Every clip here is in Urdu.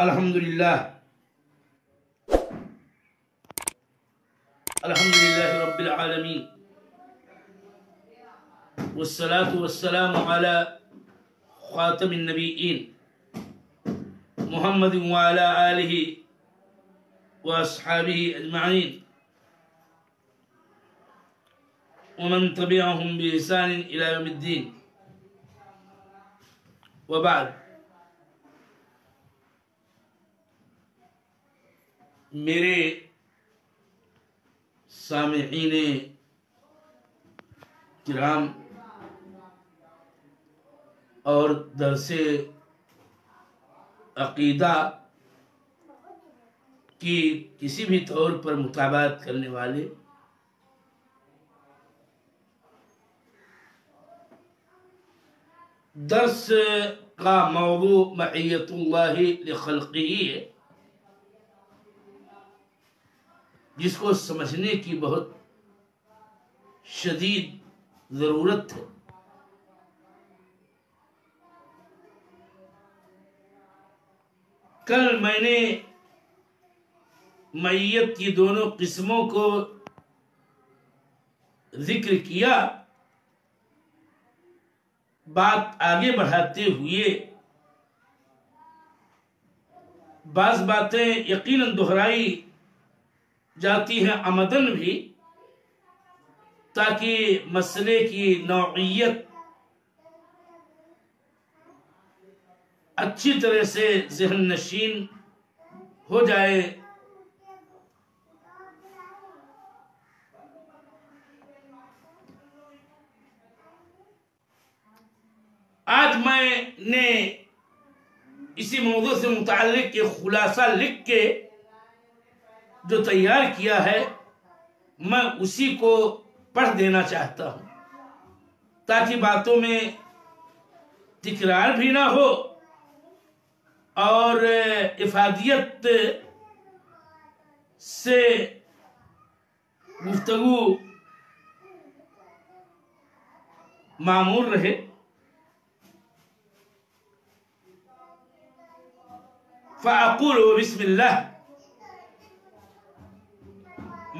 الحمدللہ رب العالمین والصلاة والسلام علی خاتم النبیین محمد وعلی آلہ واصحابہ اجمعین ومن تبعهم بإحسان إلى يوم الدين وبعد. میرے سامعین کرام اور درس عقیدہ کی کسی بھی طور پر مطالعات کرنے والے، درس کا موضوع معیت اللہ لخلقہ ہے، جس کو سمجھنے کی بہت شدید ضرورت ہے۔ کل میں نے معیت کی دونوں قسموں کو ذکر کیا۔ بات آگے بڑھاتے ہوئے بعض باتیں یقیناً دہرائی جاتی ہیں عمدن بھی، تاکہ مسئلے کی نوعیت اچھی طرح سے ذہن نشین ہو جائے۔ آج میں نے اسی موضوع سے متعلق ایک خلاصہ لکھ کے جو تیار کیا ہے، میں اسی کو پڑھ دینا چاہتا ہوں تاکہ باتوں میں تکرار بھی نہ ہو اور افادیت سے گفتگو معمور رہے۔ فَأَقُولُ بِسْمِ اللَّهِ۔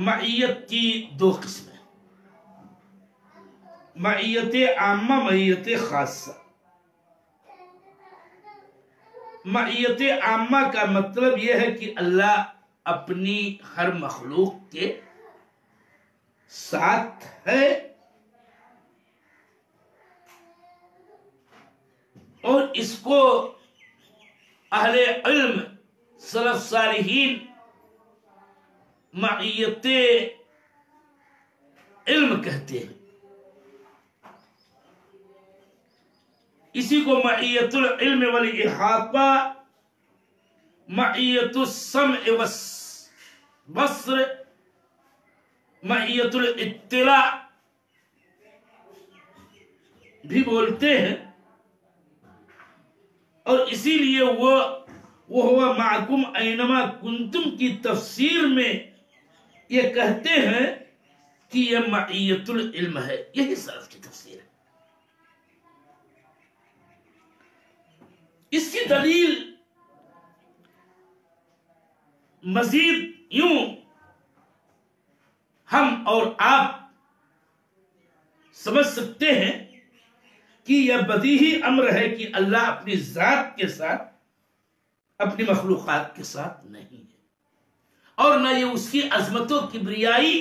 معیت کی دو قسمیں، معیت عامہ، معیت خاصہ۔ معیت عامہ کا مطلب یہ ہے کہ اللہ اپنی ہر مخلوق کے ساتھ ہے اور اس کو اہل علم سلف صالحین معیت علم کہتے ہیں۔ اسی کو معیت العلم والاحاطہ، معیت السمع والبصر، معیت الاطلاع بھی بولتے ہیں، اور اسی لیے وہ معکم اینما کنتم کی تفسیر میں یہ کہتے ہیں کہ یہ معیت العلم ہے۔ یہی سلف کی تفسیر ہے۔ اس کی دلیل مزید یوں ہم اور آپ سمجھ سکتے ہیں کہ یہ بدیہی امر ہے کہ اللہ اپنی ذات کے ساتھ اپنی مخلوقات کے ساتھ نہیں ہے، اور نہ یہ اس کی عظمت و کبریائی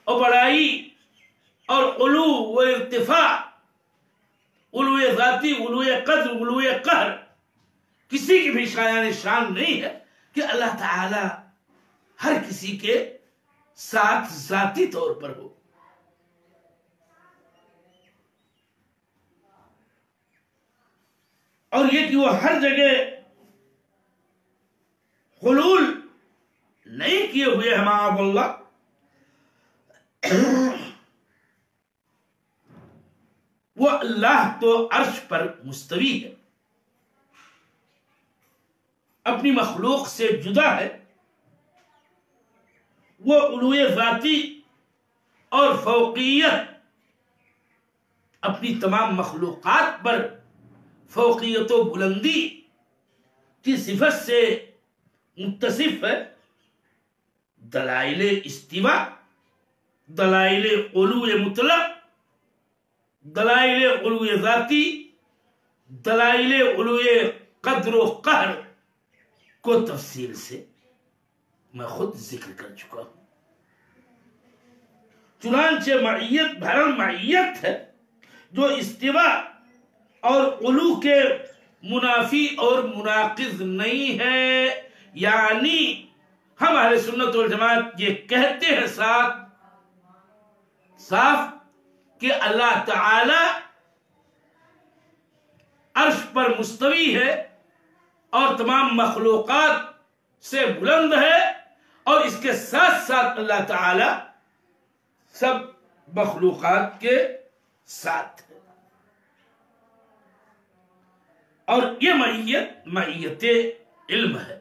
اور بڑائی اور علو و ارتفاع، علو ذاتی، علو قدر، علو قہر کسی کی بھی شایان شان نہیں ہے کہ اللہ تعالی ہر کسی کے ساتھ ذاتی طور پر ہو۔ اور یہ کہ وہ ہر جگہ حلول نہیں کیے ہوئے ہیں معاذ اللہ، وہ اللہ تو عرش پر مستوی ہے، اپنی مخلوق سے جدا ہے، وہ علو ذاتی اور فوقیت اپنی تمام مخلوقات پر فوقیت و بلندی کی صفت سے متصف ہے، دلائل استوا، دلائل علو مطلق، دلائل علو ذاتی، دلائل علو قدر و قہر کو تفصیل سے میں خود ذکر کر چکا ہوں۔ چنانچہ معیت بھرم معیت ہے جو استوا اور علو کے منافی اور مناقض نہیں ہے، یعنی ہم اہل سنت والجماعت یہ کہتے ہیں صاف کہ اللہ تعالی عرش پر مستوی ہے اور تمام مخلوقات سے بلند ہے، اور اس کے ساتھ ساتھ اللہ تعالی سب مخلوقات کے ساتھ ہے، اور یہ معیت علم ہے،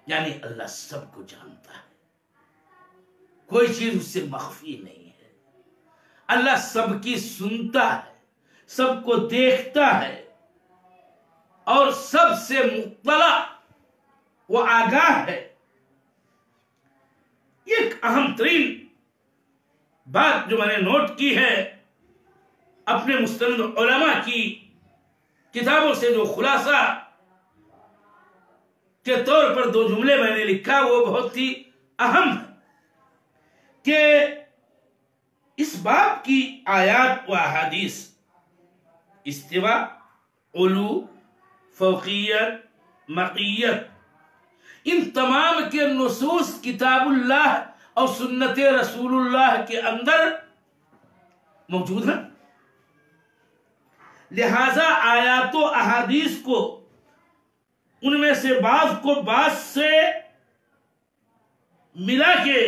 یعنی اللہ سب کو جانتا ہے، کوئی چیز اس سے مخفی نہیں ہے، اللہ سب کی سنتا ہے، سب کو دیکھتا ہے، اور سب سے مطلع و آگاہ ہے۔ ایک اہم ترین بات جو میں نے نوٹ کی ہے اپنے مستند علماء کی کتابوں سے، جو خلاصہ کے طور پر 2 جملے میں نے لکھا، وہ بہت ہی اہم ہے کہ اس باب کی آیات و احادیث، استوا، علو، فوقیت، مقیت، ان تمام کے نصوص کتاب اللہ اور سنت رسول اللہ کے اندر موجود ہیں، لہذا آیات و احادیث کو، ان میں سے بعض کو بعض سے ملا کے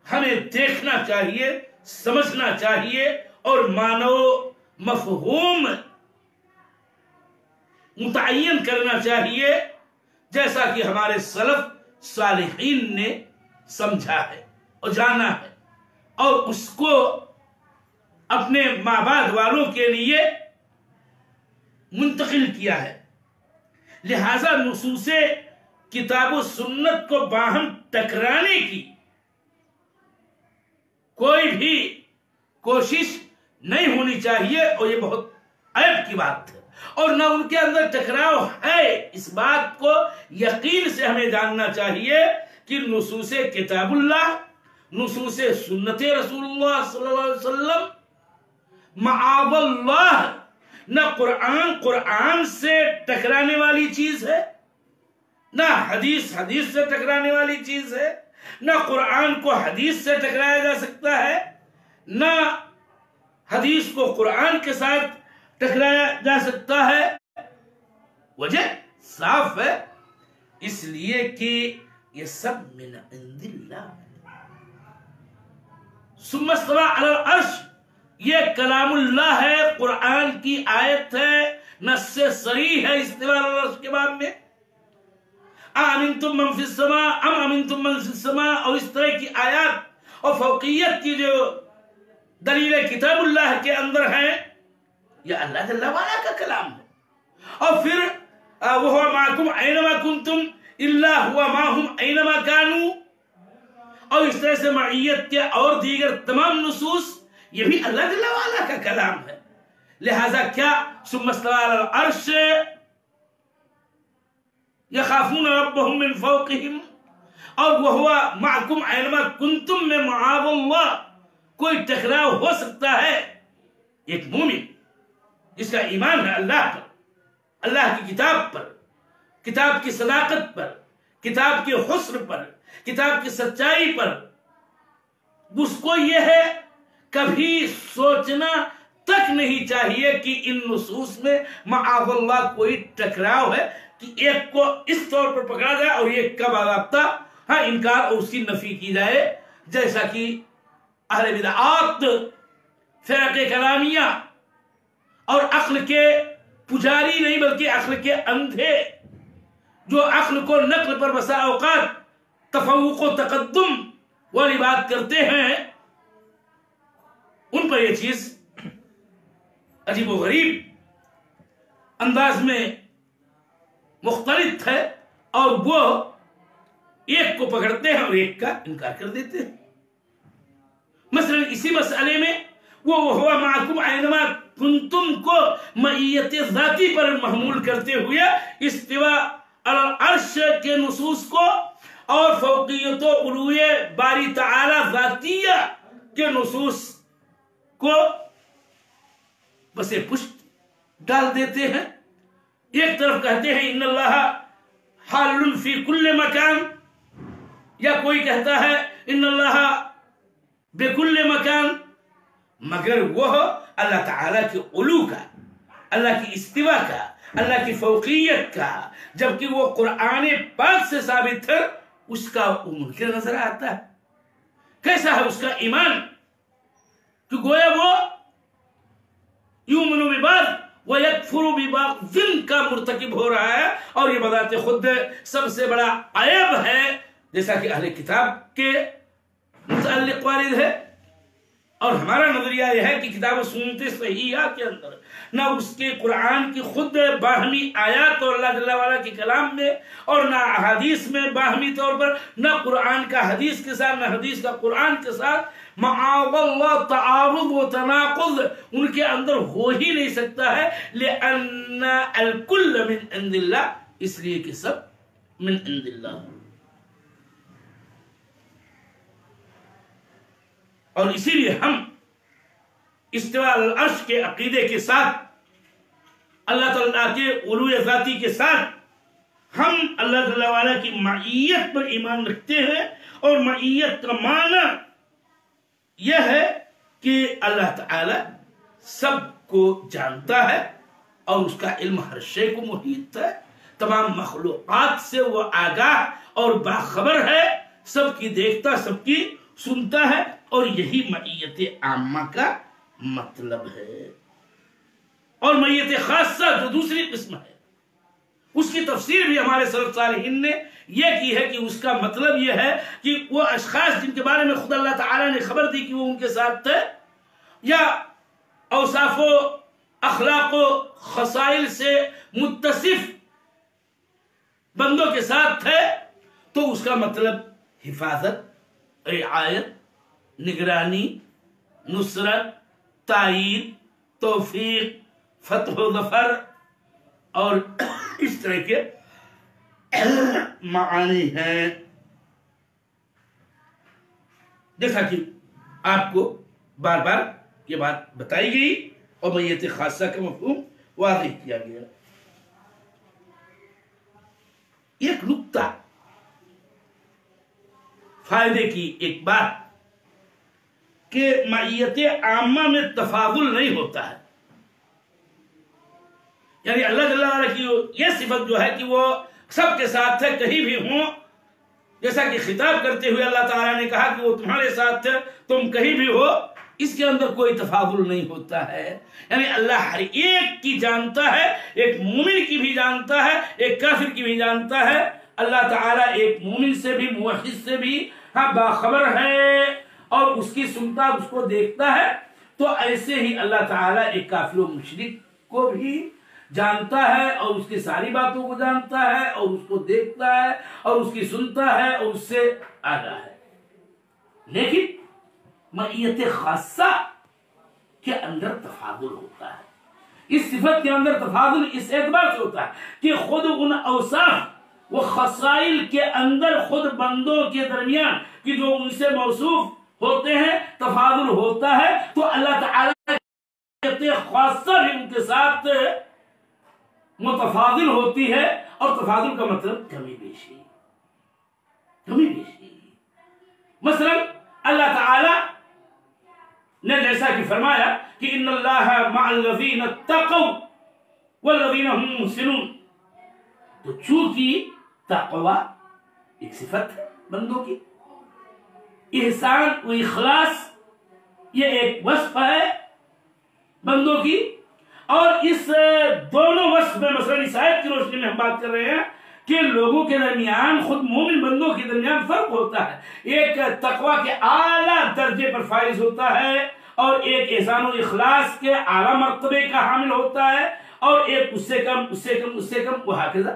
ہمیں دیکھنا چاہیے، سمجھنا چاہیے، اور معنی و مفہوم متعین کرنا چاہیے، جیسا کہ ہمارے سلف صالحین نے سمجھا ہے اور جانا ہے، اور اس کو اپنے ماں بعد والوں کے لیے منتقل کیا ہے۔ لہذا نصوص کتاب و سنت کو باہم ٹکرانے کی کوئی بھی کوشش نہیں ہونی چاہیے، اور یہ بہت عیب کی بات ہے، اور نہ ان کے اندر ٹکراؤ ہے۔ اس بات کو یقین سے ہمیں جاننا چاہیے کہ نصوص کتاب اللہ، نصوص سنت رسول اللہ صلی اللہ علیہ وسلم، معاذ اللہ، نہ قرآن سے ٹکرانے والی چیز ہے، نہ حدیث سے ٹکرانے والی چیز ہے، نہ قرآن کو حدیث سے ٹکرایا جا سکتا ہے، نہ حدیث کو قرآن کے ساتھ ٹکرایا جا سکتا ہے۔ وجہ صاف ہے، اس لیے کہ یہ سب من عند اللہ۔ ثم استوى علی العرش، یہ کلام اللہ ہے، قرآن کی آیت ہے، نص صریح ہے استواء علی العرش کے باب میں۔ آمنتم من فی السماء ام امنتم من فی السماء، اور اس طرح کی آیات اور فوقیت کی جو دلیل کتاب اللہ کے اندر ہیں، یہ اللہ جل وعلا کا کلام ہے۔ اور پھر وَهُوَ مَعَكُمْ أَيْنَمَا كُنْتُمْ إِلَّا هُوَ مَعَهُمْ أَيْنَمَا كَانُوا، اور اس طرح سے معیت کے اور دیگر تمام نصوص، یہ بھی اللہ جل وعلا کا کلام ہے۔ لہذا کیا ثم استوى على العرش يخافون ربهم من فوقهم، اور وَهُوَ مَعَكُمْ أَيْنَمَا كُنْتُمْ میں معاذ اللہ کوئی ٹکراؤ ہو سکتا ہے؟ ایک مومن جس کا ایمان ہے اللہ پر، اللہ کی کتاب پر، کتاب کی صداقت پر، کتاب کے حسن پر، کتاب کی سچائی پر، اس کو یہ ہے کبھی سوچنا تک نہیں چاہیے کہ ان نصوص میں معاذ اللہ کوئی ٹکراؤ ہے، کہ ایک کو اس طور پر پکڑا جائے اور ایک کا باضابطہ انکار اور اس کی نفی کی جائے، جیسا کہ اہل بدعات، فرق کلامیہ اور عقل کے پجاری نہیں بلکہ عقل کے اندھے، جو عقل کو نقل پر بسا اوقات تفوق و تقدم والی بات کرتے ہیں، ان پر یہ چیز عجیب و غریب انداز میں مختلف ہے اور وہ ایک کو پکڑتے ہیں اور ایک کا انکار کر دیتے ہیں. مثلا اسی مسئلے میں وہ ہوا معکم اینما کنتم کو معیت ذاتی پر محمول کرتے ہوئے استوا العرش کے نصوص کو اور فوقیت و علوی باری تعالی ذاتیہ کے نصوص کو بسے پشت ڈال دیتے ہیں. ایک طرف کہتے ہیں ان اللہ حال فی کل مکان، یا کوئی کہتا ہے ان اللہ بکل مکان، مگر وہ اللہ تعالیٰ کے علو کا، اللہ کی استوا کا، اللہ کی فوقیت کا جبکہ وہ قرآن پاک سے ثابت ہے، اس کا منکر نظر آتا ہے. کیسا ہے اس کا ایمان کہ گویا وہ یؤمن ببعض وَيَكْفُرُ بِبَعْضٍ کا مرتکب ہو رہا ہے، اور یہ بذات خود سب سے بڑا عیب ہے جیسا کہ اہل کتاب کے متعلق وارد ہے. اور ہمارا نظریہ یہ ہے کہ کتاب و سنت صحیحہ کے اندر نہ اس کے قرآن کی خود باہمی آیات اور اللہ جل وعلا کے کلام میں، اور نہ احادیث میں باہمی طور پر، نہ قرآن کا حدیث کے ساتھ، نہ حدیث کا قرآن کے ساتھ معاذ اللہ تعارض و تناقض ان کے اندر ہو ہی نہیں سکتا ہے. لأن الکل من عند اللہ، اس لیے کہ سب من عند اللہ. اور اسی لیے ہم استواء العرش کے عقیدے کے ساتھ، اللہ تعالیٰ کے علو ذاتی کے ساتھ، ہم اللہ تعالیٰ والا کی معیت پر ایمان رکھتے ہیں. اور معیت کا معنی یہ ہے کہ اللہ تعالیٰ سب کو جانتا ہے اور اس کا علم ہر شے کو محیط ہے، تمام مخلوقات سے وہ آگاہ اور باخبر ہے، سب کی دیکھتا، سب کی سنتا ہے. اور یہی معیت عامہ کا مطلب ہے. اور معیت خاصہ جو دوسری قسم ہے، اس کی تفسیر بھی ہمارے سلف صالحین نے یہ کی ہے کہ اس کا مطلب یہ ہے کہ وہ اشخاص جن کے بارے میں خود اللہ تعالیٰ نے خبر دی کہ وہ ان کے ساتھ تھے، یا اوصاف و اخلاق و خصائل سے متصف بندوں کے ساتھ تھے، تو اس کا مطلب حفاظت، رعایت، نگرانی، نصرت، تائید، توفیق، فتح و ظفر اور اس طرح کے معانی ہیں. جیسا کہ آپ کو بار بار یہ بات بتائی گئی اور معیت خاصہ کا مفہوم واضح کیا گیا. ایک نقطہ فائدے کی ایک بات کہ معیت عامہ میں تفاضل نہیں ہوتا ہے. یعنی اللہ جل وعلا کی یہ صفت جو ہے کہ وہ سب کے ساتھ ہے، کہیں بھی ہوں، جیسا کہ خطاب کرتے ہوئے اللہ تعالیٰ نے کہا کہ وہ تمہارے ساتھ ہے، تم کہیں بھی ہو، اس کے اندر کوئی تفاضل نہیں ہوتا ہے. یعنی اللہ ہر ایک کی جانتا ہے، ایک مومن کی بھی جانتا ہے، ایک کافر کی بھی جانتا ہے. اللہ تعالیٰ ایک مومن سے بھی، موحد سے بھی باخبر ہے اور اس کی سنتا، اس کو دیکھتا ہے. تو ایسے ہی اللہ تعالیٰ ایک کافر و مشرک کو بھی جانتا ہے اور اس کی ساری باتوں کو جانتا ہے اور اس کو دیکھتا ہے اور اس کی سنتا ہے اور اس سے آگاہ ہے. لیکن معیت خاصہ کے اندر تفاضل ہوتا ہے. اس صفت کے اندر تفاضل اس اعتبار سے ہوتا ہے کہ خود ان اوصاف و خصائل کے اندر خود بندوں کے درمیان کہ جو ان سے موصوف ہوتے ہیں تفاضل ہوتا ہے، تو اللہ تعالیٰ خاصہ بھی ان کے ساتھ متفاضل ہوتی ہے. اور تفاضل کا مطلب کمی بیشی، کمی بیشی. مثلا اللہ تعالی نے جیسا کہ فرمایا کہ ان اللہ مع الذین اتقوا والذین هم محسنون، تو چونکہ تقوی ایک صفت ہے بندوں کی، احسان و اخلاص یہ ایک وصف ہے بندوں کی. اور اس دونوں وصف میں مثلا اس آیت کی روشنی میں ہم بات کر رہے ہیں کہ لوگوں کے درمیان، خود مومن بندوں کے درمیان فرق ہوتا ہے. ایک تقوی کے اعلیٰ درجے پر فائز ہوتا ہے اور ایک احسان و اخلاص کے اعلیٰ مرتبے کا حامل ہوتا ہے، اور ایک اس سے کم، اس سے کم، اس سے کم، وہاکذا.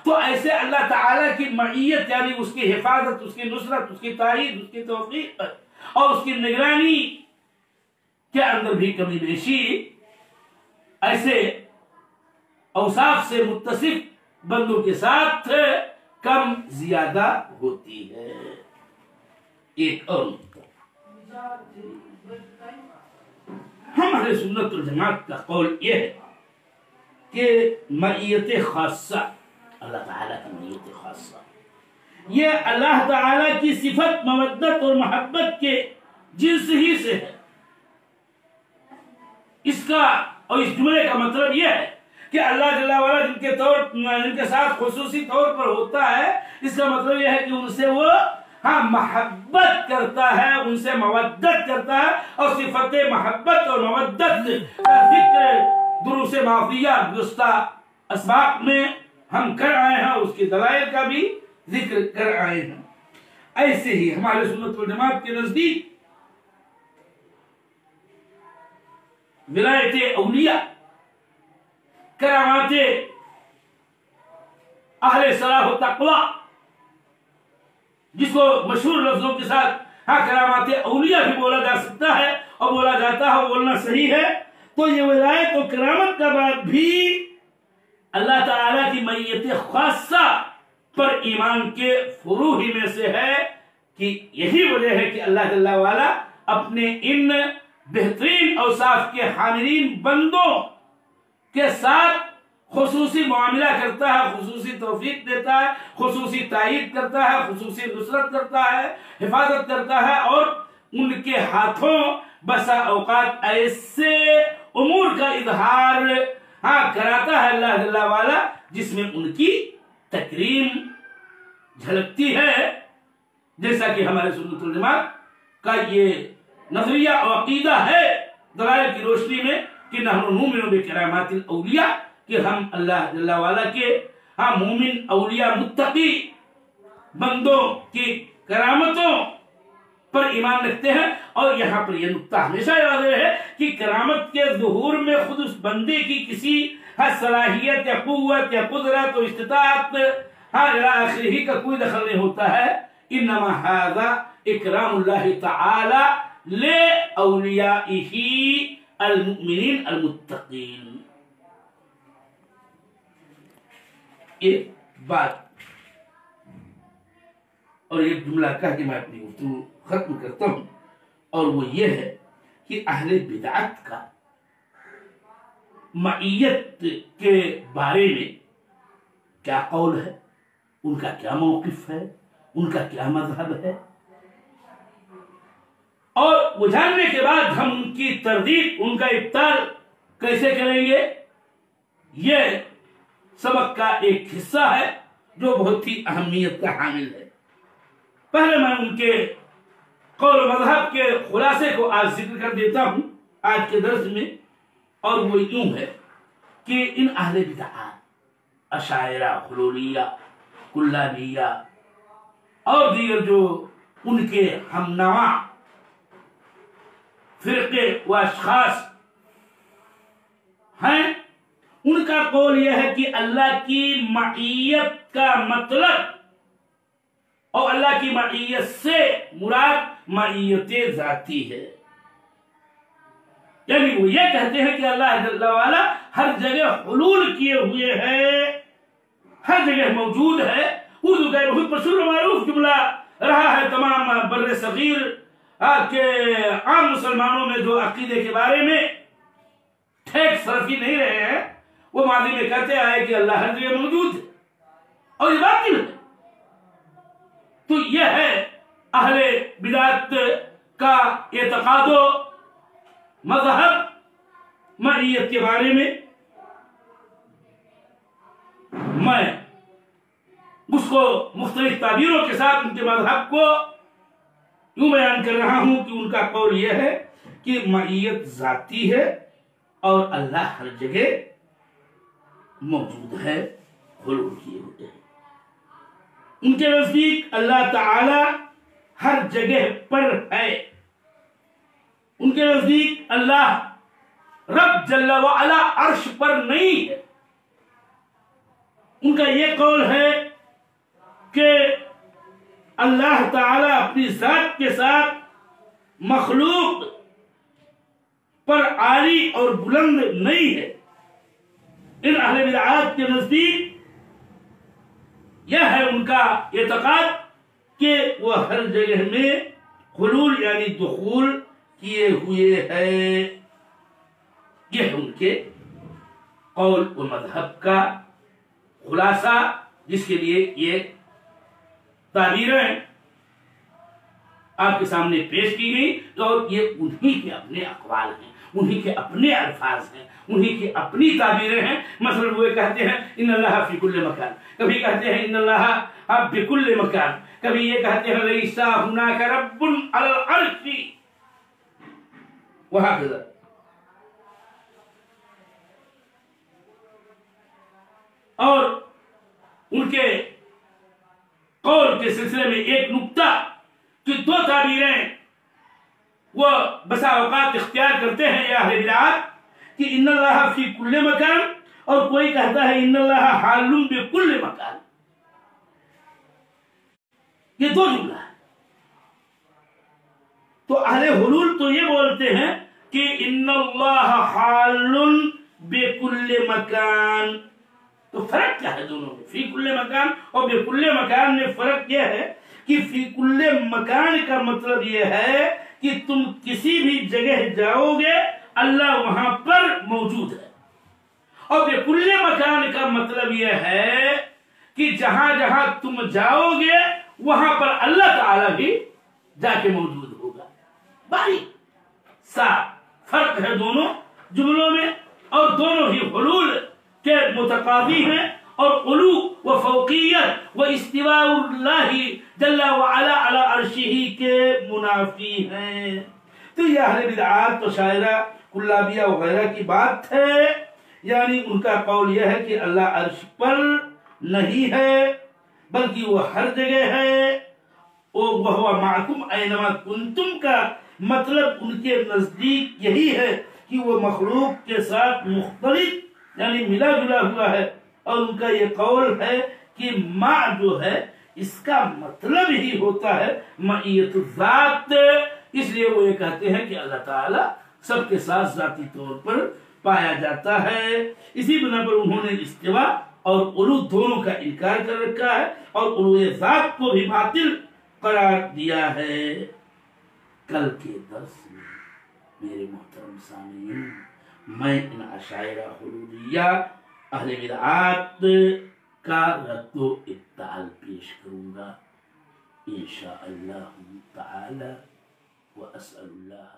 تو ایسے اللہ تعالیٰ کی معیت یعنی اس کی حفاظت، اس کی نصرت، اس کی تائید، اس کی توفیق اور اس کی نگرانی کے اندر بھی کمی بیشی ایسے اوصاف سے متصف بندوں کے ساتھ کم زیادہ ہوتی ہے۔ ایک اور ہمارے سنت والجماعت کا قول یہ ہے کہ معیت خاصہ، اللہ تعالیٰ کی معیت خاصہ، یہ اللہ تعالیٰ کی صفت مودت اور محبت کے جنس ہی سے ہے۔ اس کا اور اس جملے کا مطلب یہ ہے کہ اللہ جل وعلا جن کے ساتھ خصوصی طور پر ہوتا ہے، اس کا مطلب یہ ہے کہ ان سے وہ محبت کرتا ہے، ان سے مودت کرتا ہے، اور صفت محبت اور مودت کا ذکر دروس ماضیہ گزشتہ اسباق میں ہم کر آئے ہیں، اس کے دلائل کا بھی ذکر کر آئے ہیں۔ ایسے ہی ہمارے سنت والجماعت کے نزدیک ولایت اولیاء، کرامات اہل صلاح و تقوی، جس کو مشہور لفظوں کے ساتھ کرامات اولیاء بھی بولا جا سکتا ہے اور بولا جاتا ہے، بولنا صحیح ہے، تو یہ ولایت و کرامت کا بات بھی اللہ تعالیٰ کی معیت خاصہ پر ایمان کے فروع ہی میں سے ہے، کہ یہی وجہ ہے کہ اللہ جل وعلا اپنے ان بہترین اوصاف کے حاملین بندوں کے ساتھ خصوصی معاملہ کرتا ہے، خصوصی توفیق دیتا ہے، خصوصی تائید کرتا ہے، خصوصی نصرت کرتا ہے، حفاظت کرتا ہے، اور ان کے ہاتھوں بسا اوقات ایسے امور کا اظہار کراتا ہے اللہ جل وعلا جس میں ان کی تکریم جھلکتی ہے، جیسا کہ ہمارے سنت والجماعت کا یہ نظریہ اور عقیدہ ہے دلائل کی روشنی میں کہ نحن نؤمن بکرامات الاولیاء، کہ ہم اللہ جل وعلا کے مومن اولیاء متقی بندوں کی کرامتوں پر ایمان رکھتے ہیں۔ اور یہاں پر یہ نقطہ ہمیشہ یاد رہے کہ کرامت کے ظہور میں خود اس بندے کی کسی صلاحیت یا قوت یا قدرت و استطاعت الی آخرہ کا کوئی دخل نہیں ہوتا ہے، انما ھذا اکرام اللہ تعالی لأولیائہ المؤمنین المتقین۔ ایک بات اور ایک جملہ کہہ کے میں اپنی گفتگو ختم کرتا ہوں، اور وہ یہ ہے کہ اہل بدعت کا معیت کے بارے میں کیا قول ہے، ان کا کیا موقف ہے، ان کا کیا مذہب ہے، اور وہ جاننے کے بعد ہم ان کی تردید، ان کا ابطال کیسے کریں گے، یہ سبق کا ایک حصہ ہے جو بہت ہی اہمیت کا حامل ہے۔ پہلے میں ان کے قول و مذہب کے خلاصے کو آج ذکر کر دیتا ہوں آج کے درس میں، اور وہ یوں ہے کہ ان اہل بدعات اشاعرہ، حلولیہ، کلابیہ اور دیگر جو ان کے ہم نوا فرقے و اشخاص ہیں، ان کا قول یہ ہے کہ اللہ کی معیت کا مطلب اور اللہ کی معیت سے مراد معیت ذاتی ہے، یعنی وہ یہ کہتے ہیں کہ اللہ جل وعلا ہر جگہ حلول کیے ہوئے ہے، ہر جگہ موجود ہے۔ اردو کا بہت مشہور معروف جملہ رہا ہے تمام بر صغیر کے عام مسلمانوں میں جو عقیدے کے بارے میں ٹھیک صرفی نہیں رہے ہیں، وہ ماضی میں کہتے آئے کہ اللہ ہر جگہ موجود ہے، اور یہ باطل ہے۔ تو یہ ہے اہل بدعت کا اعتقاد و مذہب معیت کے بارے میں۔ میں اس کو مختلف تعبیروں کے ساتھ ان کے مذہب کو یوں بیان کر رہا ہوں کہ ان کا قول یہ ہے کہ معیت ذاتی ہے اور اللہ ہر جگہ موجود ہے، حلول کیے ہوئے ہیں۔ ان کے نزدیک اللہ تعالی ہر جگہ پر ہے، ان کے نزدیک اللہ رب جل وعلا عرش پر نہیں ہے، ان کا یہ قول ہے کہ اللہ تعالی اپنی ذات کے ساتھ مخلوق پر عالی اور بلند نہیں ہے۔ ان اہل بدعات کے نزدیک یہ ہے ان کا اعتقاد کہ وہ ہر جگہ میں حلول یعنی دخول کیے ہوئے ہے۔ یہ ان کے قول و مذہب کا خلاصہ، جس کے لیے یہ تعبیریں آپ کے سامنے پیش کی گئی، اور یہ انہی کے اپنے اقوال ہیں، انہی کے اپنے الفاظ ہیں، انہی کی اپنی تعبیریں ہیں۔ مثلا وہ کہتے ہیں ان اللہ فی کل مکان، کبھی کہتے ہیں ان اللہ بکل مکان، کبھی یہ کہتے ہیں لیس ہناک رب علی العرش وہکذا۔ اور ان کے قول کے سلسلے میں ایک نکتہ کہ دو تعبیریں وہ بسا اوقات اختیار کرتے ہیں یہ اہل بدعات کہ ان اللہ فی کل مکان، اور کوئی کہتا ہے ان اللہ حال بکل مکان۔ یہ دو جملہ ہے۔ تو اہل حلول تو یہ بولتے ہیں کہ ان اللہ حال بکل مکان۔ تو فرق کیا ہے دونوں میں؟ فی کل مکان اور بکل مکان میں فرق یہ ہے کہ فی کل مکان کا مطلب یہ ہے کہ تم کسی بھی جگہ جاؤ گے اللہ وہاں پر موجود ہے، اور بکل مکان کا مطلب یہ ہے کہ جہاں جہاں تم جاؤ گے وہاں پر اللہ تعالی بھی جا کے موجود ہوگا۔ بھائی صاف فرق ہے دونوں جملوں میں، اور دونوں ہی حلول کے متقاضی ہیں، اور علو و فوقیت و استواء اللہ جل وعلا علی عرشہ کے منافی ہیں۔ تو یہ اہل بدعات و شاعرہ کلابیہ وغیرہ کی بات ہے، یعنی ان کا قول یہ ہے کہ اللہ عرش پر نہیں ہے بلکہ وہ ہر جگہ ہے، وَهُوَ مَعَكُمْ أَيْنَمَا كُنْتُمْ کا مطلب ان کے نزدیک یہی ہے کہ وہ مخلوق کے ساتھ مختلط یعنی ملا جلا ہوا ہے۔ اور ان کا یہ قول ہے کہ ما جو ہے اس کا مطلب ہی ہوتا ہے معیت الذات، اس لیے وہ یہ کہتے ہیں کہ اللہ تعالی سب کے ساتھ ذاتی طور پر پایا جاتا ہے۔ اسی بنا پر انہوں نے استوا اور علو دونوں کا انکار کر رکھا ہے، اور علو ذات کو بھی باطل قرار دیا ہے۔ کل کے درس میں میرے محترم سامعین میں ان عشائرہ حلولیہ اہل بدعات کا رد و ابطال پیش کروں گا انشاءاللہ تعالی، واسأل اللہ